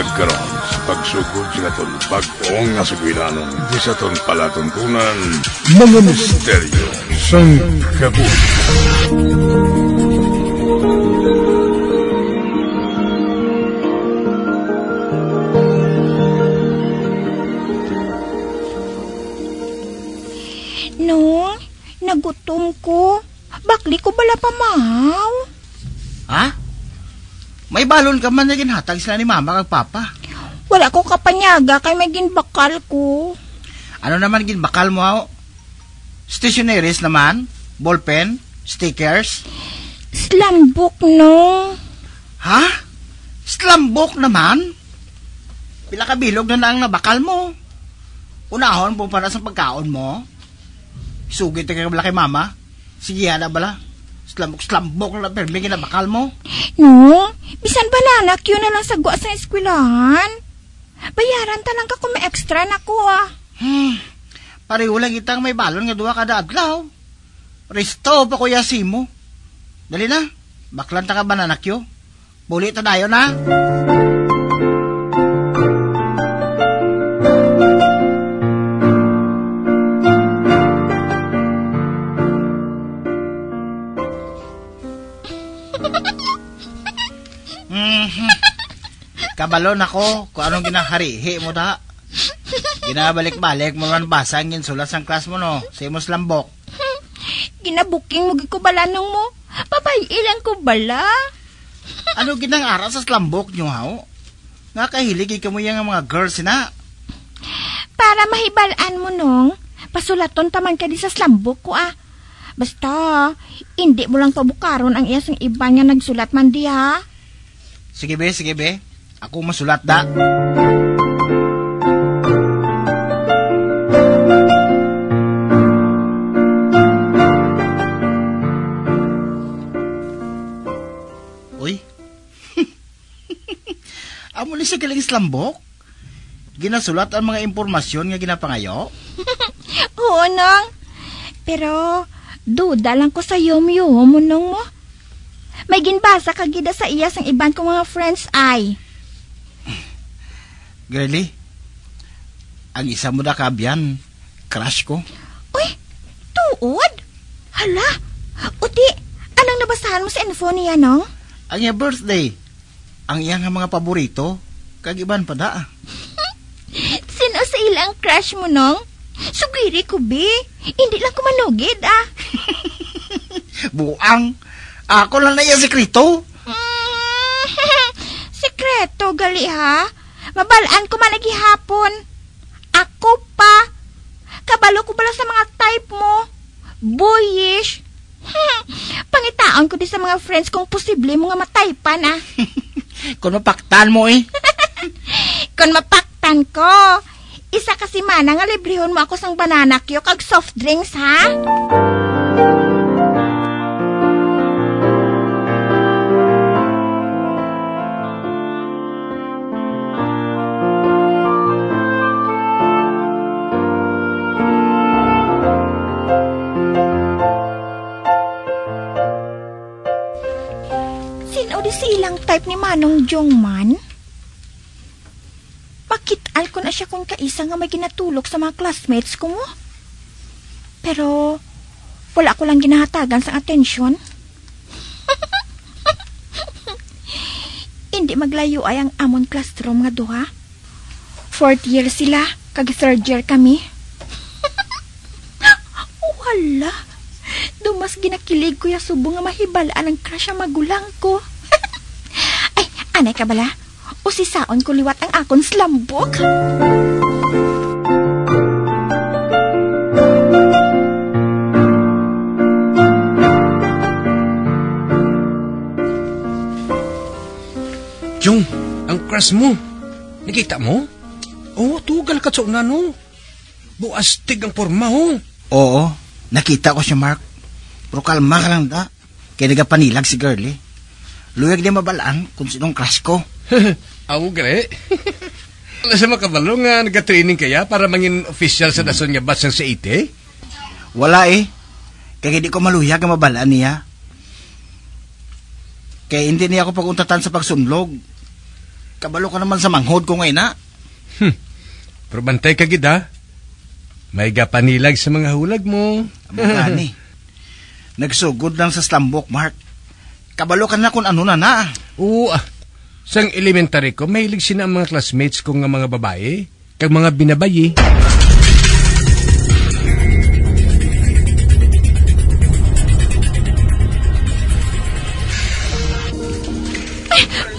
nagkaroon sa pagsugod sa katon pagtuong nga sugwilanon di sa ton palatuntunan mga misteryo sang kabuhi. No, nagutom ko. Bakli ko bala pa, mahaw. Ha? May balon ka man na ginhatag sila ni mama kag papa. Wala ko kapanyaga kay may ginbakal ko. Ano naman ginbakal mo, haw? Stationaries naman? Ballpen? Stickers? Slambok, no. Ha? Slambok naman? Pila ka bilog na ang nabakal mo. Unahon po para sa pagkaon mo. Sugit ka bala kay mama. Sige na bala. Slambok na permi ginabakal mo. No, bisan bala anak yun na lang sa guwa sa eskwelahan. Bayaran talang ka kung may extra na ko ah. Pareho lang itang may balon nga duwa kada adlaw. Resto pa kuya Simo. Dali na, baklan ta ka ba nanakyo? Buli ta dayo na. Kabalon ako kung anong ginaharihi mo da. Ginabalik-balik mo man basa ang ginsulat sang klas mo no. Sa imong slambok. Ginabuking mo ko bala nung mo. Papay ilang ko bala. Ano ginang ara sa slambok nyo haw? Nga kahilig ka mo yung mga girls na. Para mahibalaan mo nung, pasulaton taman ka di sa slambok ko ah. Basta, hindi mo lang pabukaron ang iyas ng iba nga nagsulat man di ha. Sige be. Ako masulat da. Uy. Amo ni sa galing slambok? Ginasulat ang mga impormasyon nga ginapangayo? Oo nang. Pero, duda lang ko sa yum-yum mo nung mo. May ginbasa kagida sa iyas ang iban kong mga friends ay. Girlie, ang isa mo na kabyan, crush ko. Uy, tuod? Hala, uti, anong nabasahan mo sa info niya, no? Ang iya birthday, ang iyang mga paborito, kagiban pa da. Sino sa ilang crush mo, nong? Sugiri ko, be. Hindi lang ko manugid, ah. Buang, ako lang na iya sekreto. Sekreto, gali ha? Mabalaan ko man naghihapon. Ako pa. Kabalo ko bala sa mga type mo. Boyish. Pangitaon ko din sa mga friends kung posible mo nga mataypan ah. Kung mapaktan mo eh. Kung mapaktan ko. Isa kasi mana nga librehon mo ako sang banana kyo kag soft drinks ha. Silang type ni Manong Jong man. Makitaan ko na siya kung kaisa nga may ginatulog sa mga classmates ko mo. Pero, wala ko lang ginahatagan sa atensyon. Hindi maglayo ay ang amon classroom nga duha. 4th year sila, kag 3rd year kami. Wala. Dumas ginakilig ko ya subo nga mahibalaan ang crush ang magulang ko. Anay ka bala? O sisaon ko liwat ang akon slambok? Jung, ang crush mo. Nakita mo? Oo, tugal ka sa no. Buastig ang porma ho. Oo, nakita ko siya Mark. Pero kalma ka lang da. Kaya nagapanilag si Girlie. Luyag di mabalaan kung sinong crush ko. Ako gare. Wala sa makabalo nga nag-training kaya para mangin official sa dason nga batch sa ite? Wala eh. Kaya hindi ko maluyag ang mabalaan niya. Kaya hindi niya ako paguntatan sa pagsunlog. Kabalo ka naman sa manghod ko ngayon, ha? Pero bantay ka gid ha. May gapanilag sa mga hulag mo. Amo gani. Nagsugod lang sa slambok, Mark. Kabalo ka na kung ano na. Oo Sang elementary ko, mahilig sina ang mga classmates ko nga mga babae, kag mga binabayi.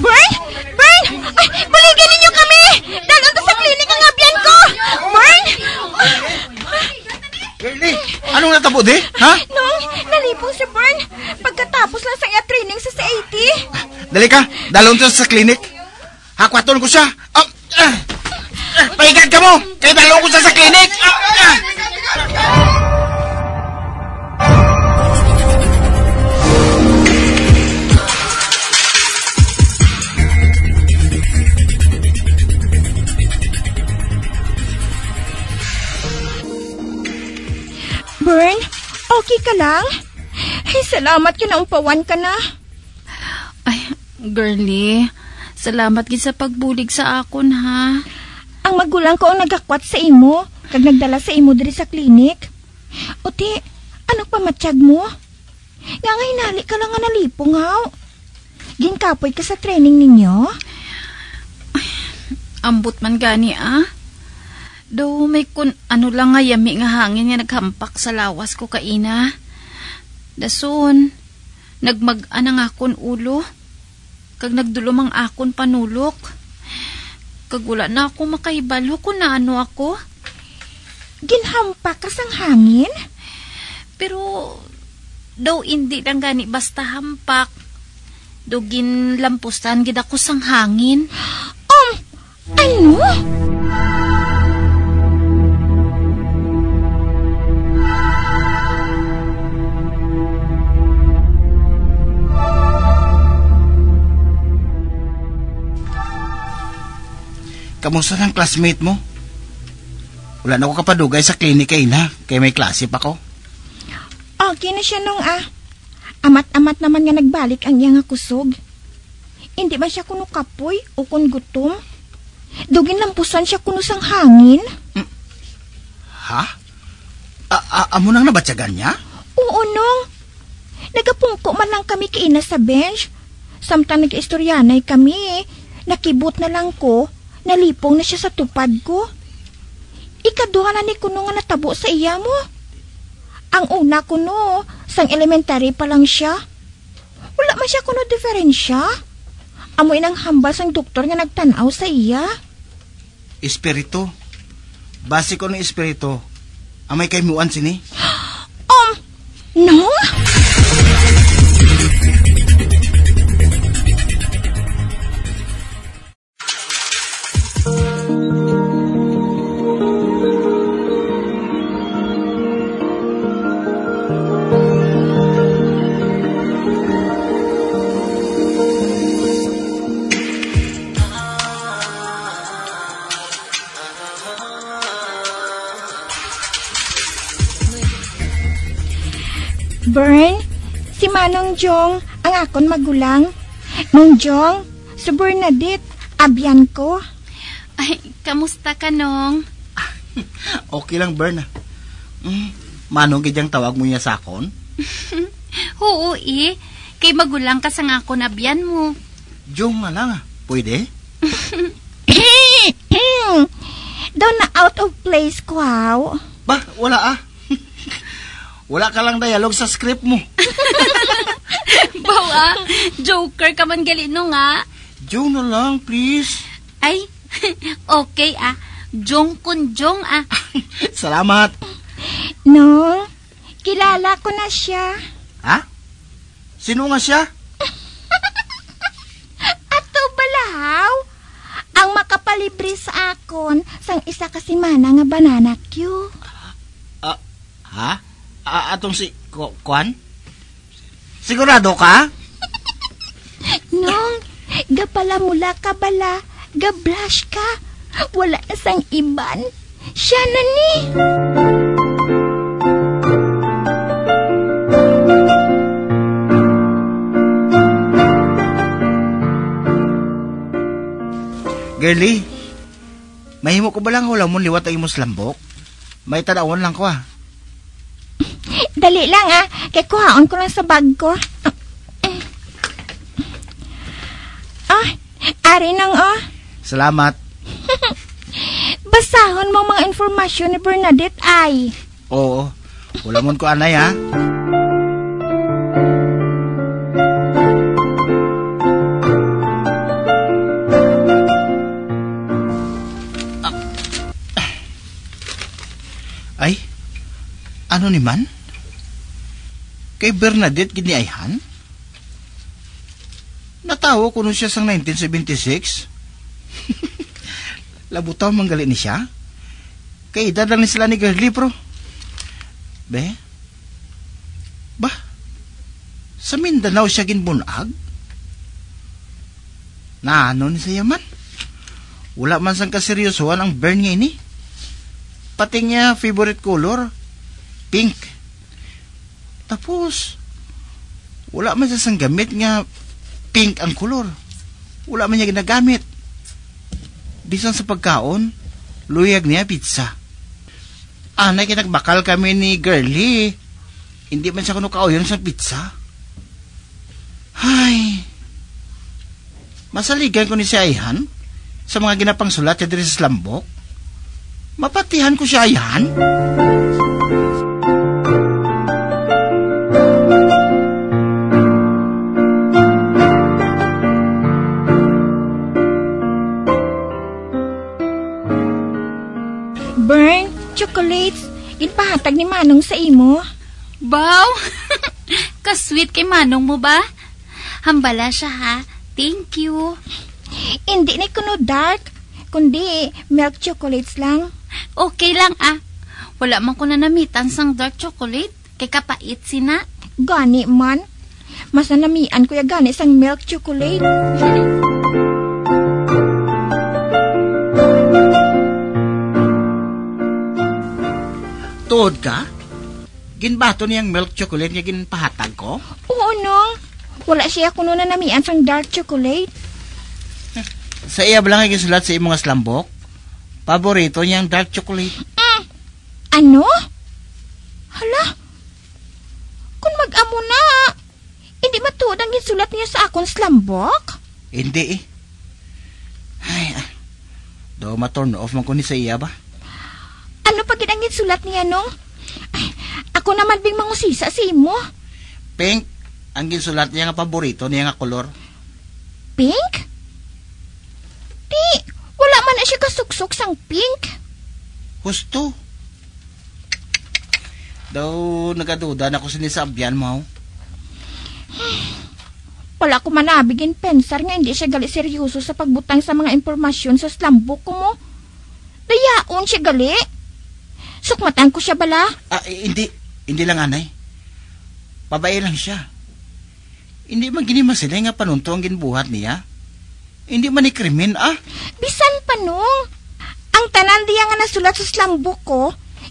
Bern! Bern! Ay, baligan ninyo kami! Dalon to sa klinik ang abyan ko! Bern! Girlie, anong natabo di? Ha? Nung nalipong si Bern pagkatapos lang sa iya training sa CAT. Dali ka, dalon to sa klinik. Hakwaton ko siya. Paigad ka mo! Kaya dalon ko siya sa klinik! Bern, okay ka lang? Ay, salamat kinaumpawan ka na. Ay, girlie, salamat gid sa pagbulig sa akon, ha? Ang magulang ko ang nagakwat sa imo, kag nagdala sa imo diri sa klinik. Uti, anong pamatsyag mo? Nga nga hinali ka lang nga nalipong, haw. Ginkapoy ka sa training ninyo? Ay, ambot man gani, Do may kun ano lang nga yami nga hangin nga naghampak sa lawas ko kaina. Dason, nagmag-ana nga akon ulo. Kag nagdulom ang akon panulok. Kag wala na ako makahibalo kung naano ako. Ginhampak ka sang hangin? Pero, daw hindi lang gani basta hampak. Do ginlampusan gid ako sang hangin. Ano? Kamusta ng classmate mo? Wala na ako kapadugay sa klinik na, kaya may klase pa ko. Okay na siya nung Amat-amat naman nga nagbalik ang iya nga kusog. Hindi man siya kuno kapoy o kun gutom. Dugin lampusan siya kuno sang hangin. Ha? Amo nang nabatyagan niya? Oo, nung. Nagapungko man lang kami kaina sa bench. Samtang nag-istoryanay kami, nakibot na lang ko. Nalipong na siya sa tupad ko. Ikaduha na ni kuno nga natabo sa iya mo. Ang una kuno, sang elementary pa lang siya. Wala man siya kuno diferensya. Amoy nang hambal sang doktor nga nagtanaw sa iya. Espiritu. Base ko ng espiritu. Amay kay muan sini? No? Bern, si Manong Jong ang akon magulang. Nung Jong, si Bernadette, abyan ko. Ay, kamusta ka, Nong? Okay lang, Bern. Manong gidyang tawag mo niya sa akon? Oo, kay magulang ka sa nga ako nabyan mo. Jong nga lang, pwede? Daw na out of place ko, haw. Ba, wala Wala ka lang dialog sa script mo. Bawa, joker ka man gali no nga. Jong na lang, please. Ay, okay Jong kun Jong Salamat. No, kilala ko na siya. Ha? Sino nga siya? Ato balahaw, ang makapalibre sa akon sang isa ka simana nga banana Q. Ha? Atong si Kwan? Sigurado ka? Nong, gapala mula ka bala, gabrush ka. Wala na sang iban. Siya na ni. Girlie, mahimo ko ba lang hulamon liwat ang imong lambok? May tanawan lang ko Dali lang kay kuhaon ko lang sa bag ko. Ari nang Salamat. Basahon mo mga informasyon ni Bernadette ay. Oo, hulamon ko anay ha. Ay, ano ni man? Kay Bernadette giniayhan? Natawo ko nun siya sang 1976. Labutaw manggali ni siya. Kay edad lang ni sila ni Girlie, bro. Be? Ba? Sa Mindanao siya ginbunag? Na ano ni siya man? Wala man sang kaseryosohan ang Bern nga ini. Pati niya favorite color, pink. Tapos, wala man siya sang gamit nga pink ang kolor. Wala man niya ginagamit. Bisan sa pagkaon, luyag niya pizza. Anay kinagbakal kami ni Girlie. Hindi man siya kuno kauyon sa pizza. Ay, masaligan ko ni si Ayhan sa mga ginapang sulat sa diri sa lambok. Mapatihan ko siya Ayhan. Bern, chocolates. Ginpahatag ni Manong sa imo. Baw! Kasweet kay Manong mo ba? Hambala siya ha. Thank you. Hindi na kuno dark, kundi milk chocolates lang. Okay lang Wala man ko na namitan sang dark chocolate. Kay kapait sina. Gani man. Mas nanamian ko ya gani sang milk chocolate. Tuod ka? Ginbato niyang milk chocolate nga ginpahatag ko? Oo, nong. Wala siya kuno na namian sang dark chocolate. Sa iya ba lang ay gisulat sa imong slambok? Paborito niyang dark chocolate. Ano? Hala? Kung mag-amo na, hindi matuod ang gisulat niya sa akong slambok? Hindi Ay, do ma-turn off man ko ni sa iya ba? Ano pa gid ang gisulat niya, nong? Ay, ako naman bing mangusisa si imo. Pink, ang gisulat niya nga paborito niya nga kolor. Pink? Di, wala man na siya kasuksok sang pink. Husto. Daw nagaduda na ko sinisabyan mo. Wala ko manabigin pensar nga hindi siya gali seryoso sa pagbutang sa mga impormasyon sa slambok ko mo. Dayaon siya gali. Sukmatan ko siya bala. Hindi lang anay. Babae lang siya. Hindi man gini masila nga panunto ang ginbuhat niya. Hindi man ni krimen Bisan pa nung. Ang tanan diya nga nasulat sa slambok ko,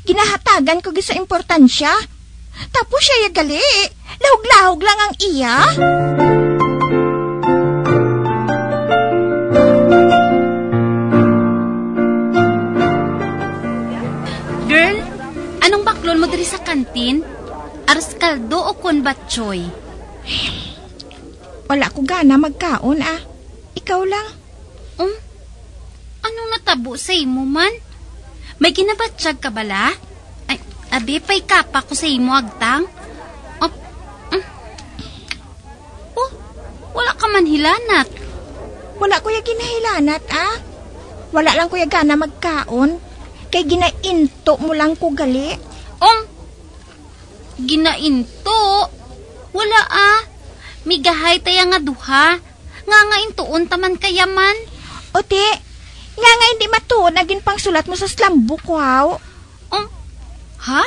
ginahatagan ko sa importansya. Tapos siya yagali. Lahog-lahog lang ang iya. Girl, anong baklon mo diri sa kantin? Aros kaldo o kon batchoy? Wala ko gana magkaon Ikaw lang. Anong natabo sa imo man? May ginabatsyag ka bala? Ay, abi, pa'y kapa ko sa imo agtang. Wala ka man hilanat. Wala ko ya ginahilanat Wala lang ko ya gana magkaon. Kay ginainto mo lang ko gali. Ginainto? Wala Migahay taya nga duha. Nga intuon taman kayaman. Ote, nga hindi matuon naging pangsulat mo sa slambok ko, Ha?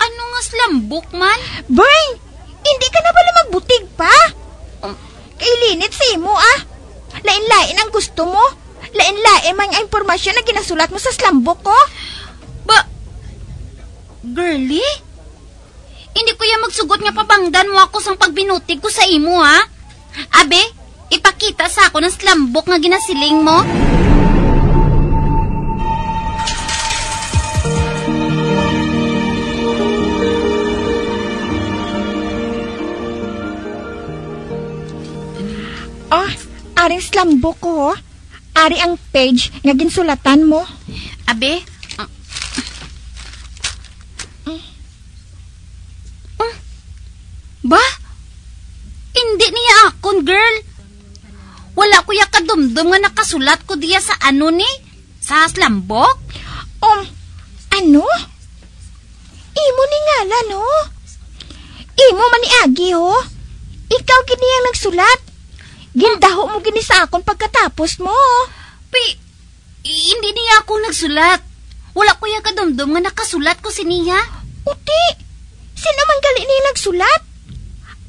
Ano nga slambok man? Bern, hindi ka na bala magbutig pa? Kay linit sa imo, Lain-lain ang gusto mo. Lain-lain man ang impormasyon na ginasulat mo sa slambok ko. Girlie? Hindi ko magsugot nga pabangdan mo ako sang pagbinutig ko sa imo, Abe, ipakita sa ako ng slambok nga ginasiling mo? Oh, aring slambok ko. Ari ang page nga ginsulatan mo. Abe? Ba? Hindi niya akon, girl. Wala ko ya kadumdum nga nakasulat ko diya sa ano ni? Sa slambok? Ano? Imo ni ngala, no? Imo maniagi, ho? Ikaw gini ang nagsulat. Gindaho mo gini sa akon pagkatapos mo. Hindi niya ako nagsulat. Wala ko ya kadumdum nga nakasulat ko si niya. Uti, sino man gali niya nagsulat?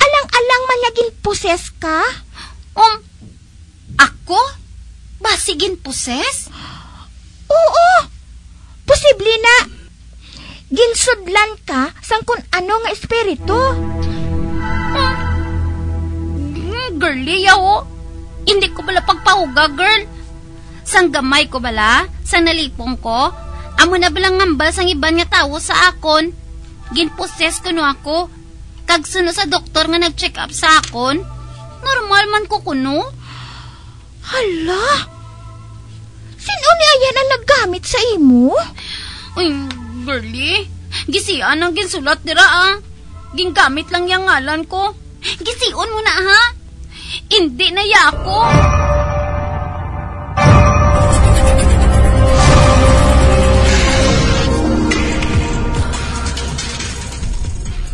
Alang-alang man naging poses ka? Ako? Basigin poses? Oo, posible na. Ginsudlan ka sang kun ano nga espiritu. Girlie, yaw. Hindi ko bala pagpahuga, girl. Sang gamay ko bala, sang nalipong ko, amo na balang ngambal sang iban nga tawo sa akon. Ginposes ko no ako. Kag suno sa doktor nga nag-check up sa akon, normal man ko kuno. Hala? Sino ni ayan ang naggamit sa imo? Uy, girlie, gisian ang ginsulat dira Gingamit lang yung ngalan ko. Gisiun mo na ha? Hindi na yako.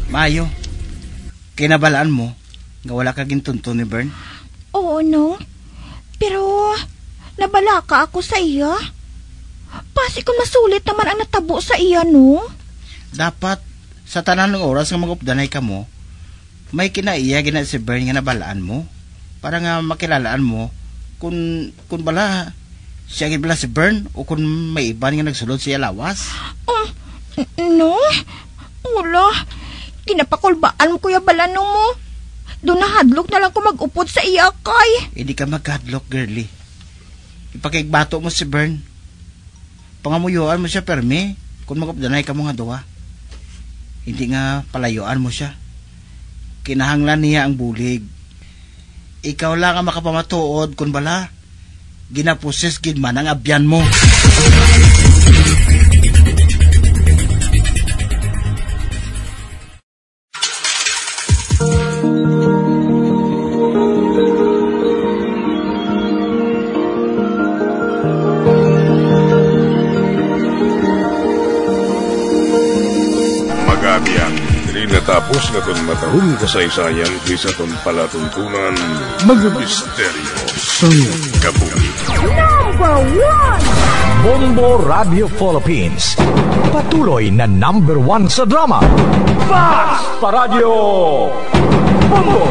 Mayo, kinabalaan mo nga wala ka gintunto ni Bern? Oo, no. Pero, nabala ka ako sa iya. Pasi kung masulit naman ang natabo sa iya, no? Dapat, sa tanan ng oras nga mag-updanay ka mo, may kinaiya gina si Bern nga nabalaan mo. Para nga makilalaan mo kung bala siya gid bala si Bern o kung may iban nga nagsulod siya lawas. No? Wala. Kinapakulbaan mo kuya balano mo. Doon nahadlok na lang ko mag-upod sa iya kay. Hindi ka magkadlok, girlie. Ipakigbato mo si Bern. Pangamuyuan mo siya permi kung mag-updanay ka mo nga duwa. Hindi nga palayuan mo siya. Kinahanglan niya ang bulig. Ikaw lang ang makapamatuod kung bala ginapusis gid man ang abyan mo. Natapos na itong matahong kasaysayan kaysa itong palatuntunan, mga misteryo sa kabuhi. Number 1! Bombo Radio Philippines. Patuloy na number 1 sa drama. Basta Radio Bombo!